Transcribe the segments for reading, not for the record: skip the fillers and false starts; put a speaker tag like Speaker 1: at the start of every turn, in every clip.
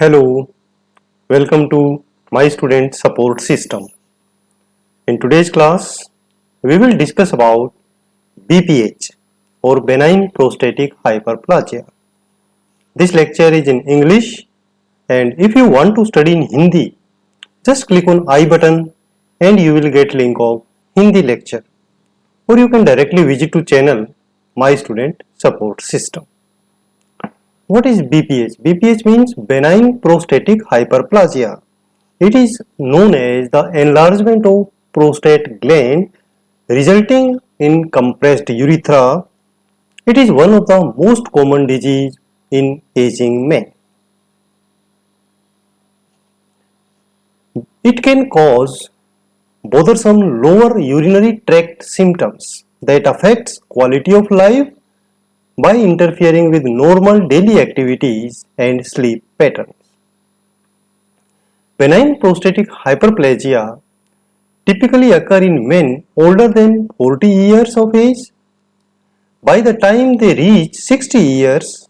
Speaker 1: Hello, welcome to my student support system. In today's class, we will discuss about BPH or benign prostatic hyperplasia. This lecture is in English, and if you want to study in Hindi, just click on I button and you will get link of Hindi lecture, or you can directly visit to channel my student support system. What is BPH? BPH means benign prostatic hyperplasia. It is known as the enlargement of prostate gland resulting in compressed urethra. It is one of the most common disease in aging men. It can cause bothersome lower urinary tract symptoms that affects quality of life by interfering with normal daily activities and sleep patterns. Benign prostatic hyperplasia typically occur in men older than 40 years of age. By the time they reach 60 years,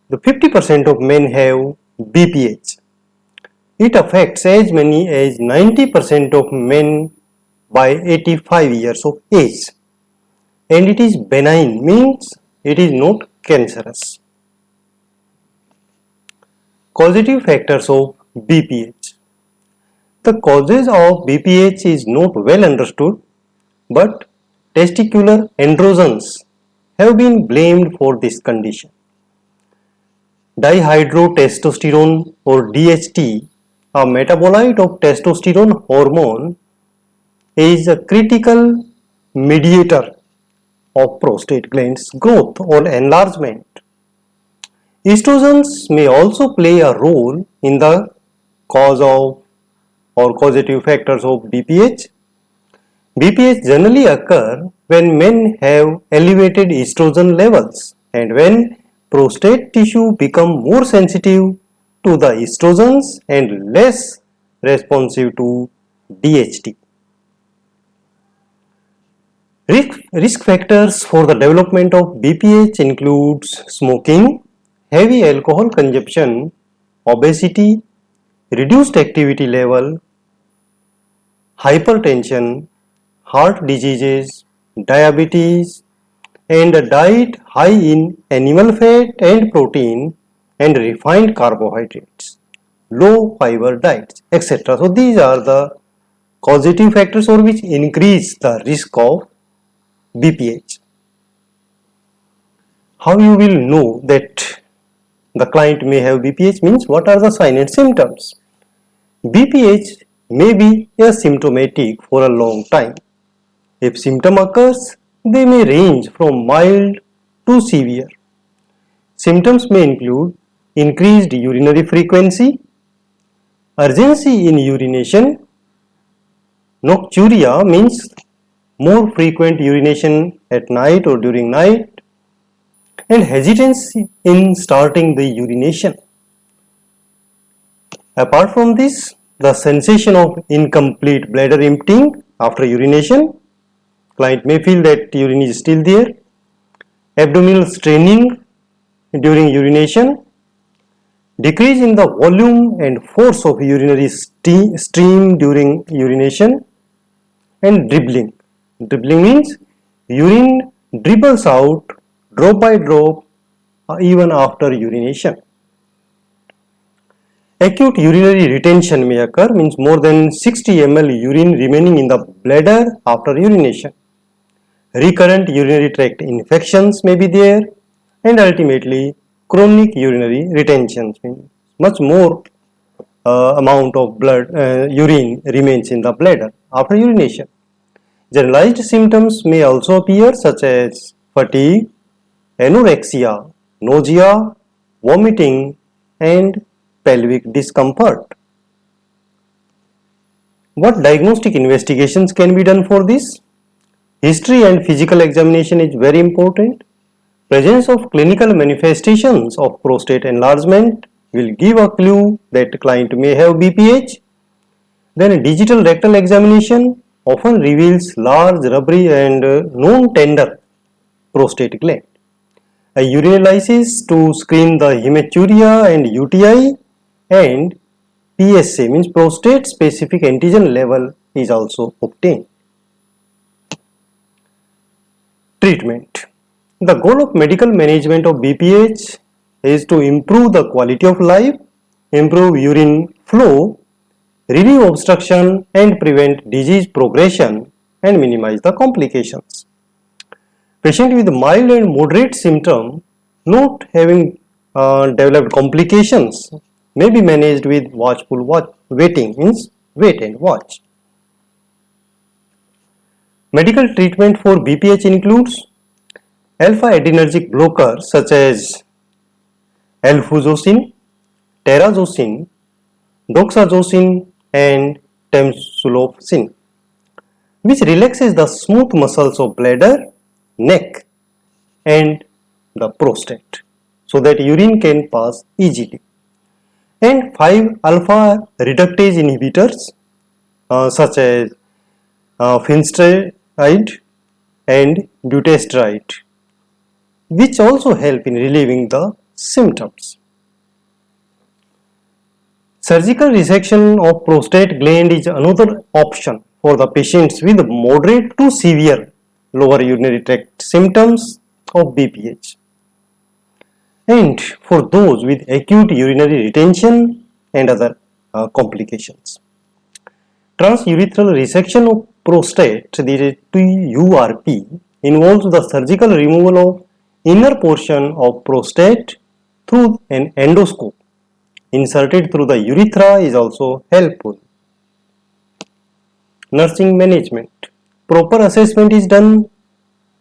Speaker 1: the 50% of men have BPH. It affects as many as 90% of men by 85 years of age. And it is benign, means it is not cancerous. Causative factors of BPH. The causes of BPH is not well understood, but testicular androgens have been blamed for this condition. Dihydrotestosterone or DHT, a metabolite of testosterone hormone, is a critical mediator of prostate glands growth or enlargement. Estrogens may also play a role in the cause of or causative factors of BPH. BPH generally occur when men have elevated estrogen levels and when prostate tissue become more sensitive to the estrogens and less responsive to DHT. Risk factors for the development of BPH includes smoking, heavy alcohol consumption, obesity, reduced activity level, hypertension, heart diseases, diabetes, and a diet high in animal fat and protein and refined carbohydrates, low fiber diets, etc. So these are the causative factors or which increase the risk of BPH. How you will know that the client may have BPH means what are the signs and symptoms? BPH may be asymptomatic for a long time. If symptom occurs, they may range from mild to severe. Symptoms may include increased urinary frequency, urgency in urination, nocturia means more frequent urination at night or during night, and hesitancy in starting the urination. Apart from this, the sensation of incomplete bladder emptying after urination, client may feel that urine is still there, abdominal straining during urination, decrease in the volume and force of urinary stream during urination, and dribbling. Dribbling means urine dribbles out drop by drop even after urination. Acute urinary retention may occur, means more than 60 ml urine remaining in the bladder after urination. Recurrent urinary tract infections may be there, and ultimately chronic urinary retention means much more amount of urine remains in the bladder after urination. Generalized symptoms may also appear such as fatigue, anorexia, nausea, vomiting, and pelvic discomfort. What diagnostic investigations can be done for this? History and physical examination is very important. Presence of clinical manifestations of prostate enlargement will give a clue that client may have BPH. Then digital rectal examination often reveals large, rubbery and non-tender prostate gland. A urinalysis to screen the hematuria and UTI and PSA means prostate specific antigen level is also obtained. Treatment. The goal of medical management of BPH is to improve the quality of life, improve urine flow, relieve obstruction and prevent disease progression and minimize the complications. Patient with mild and moderate symptom not having developed complications may be managed with watchful waiting, means wait and watch. Medical treatment for BPH includes alpha adrenergic blockers such as alfuzosin, terazosin, doxazosin and tamsulosin, which relaxes the smooth muscles of bladder, neck and the prostate so that urine can pass easily. And 5 alpha reductase inhibitors such as finasteride and dutasteride, which also help in relieving the symptoms. Surgical resection of prostate gland is another option for the patients with moderate to severe lower urinary tract symptoms of BPH and for those with acute urinary retention and other complications. Transurethral resection of prostate, the TURP, involves the surgical removal of inner portion of prostate through an endoscope. Inserted through the urethra is also helpful. Nursing management. Proper assessment is done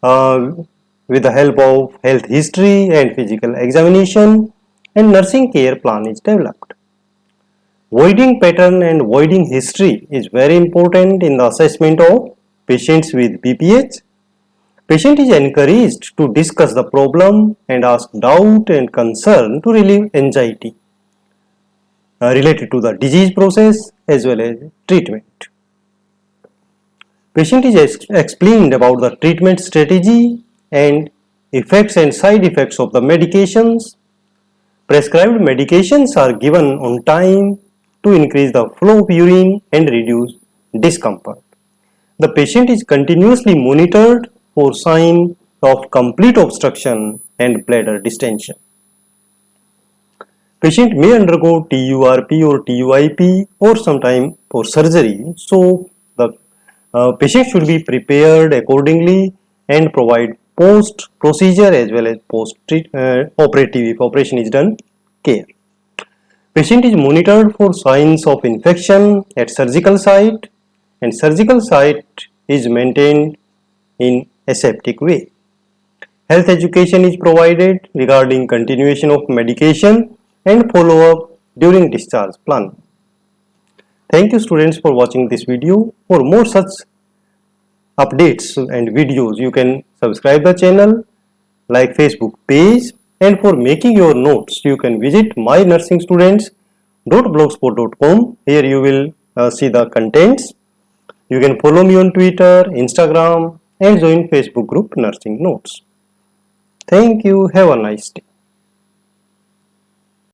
Speaker 1: with the help of health history and physical examination, and nursing care plan is developed. Voiding pattern and voiding history is very important in the assessment of patients with BPH. Patient is encouraged to discuss the problem and ask doubt and concern to relieve anxiety related to the disease process as well as treatment. Patient is explained about the treatment strategy and effects and side effects of the medications. Prescribed medications are given on time to increase the flow of urine and reduce discomfort. The patient is continuously monitored for signs of complete obstruction and bladder distension. Patient may undergo TURP or TUIP or sometime for surgery, so the patient should be prepared accordingly and provide post procedure as well as post operative, if operation is done, care. Patient is monitored for signs of infection at surgical site and surgical site is maintained in aseptic way. Health education is provided regarding continuation of medication and follow-up during discharge plan. Thank you students for watching this video. For more such updates and videos, you can subscribe the channel, like Facebook page, and for making your notes, you can visit mynursingstudents.blogspot.com. Here you will see the contents. You can follow me on Twitter, Instagram, and join Facebook group Nursing Notes. Thank you. Have a nice day.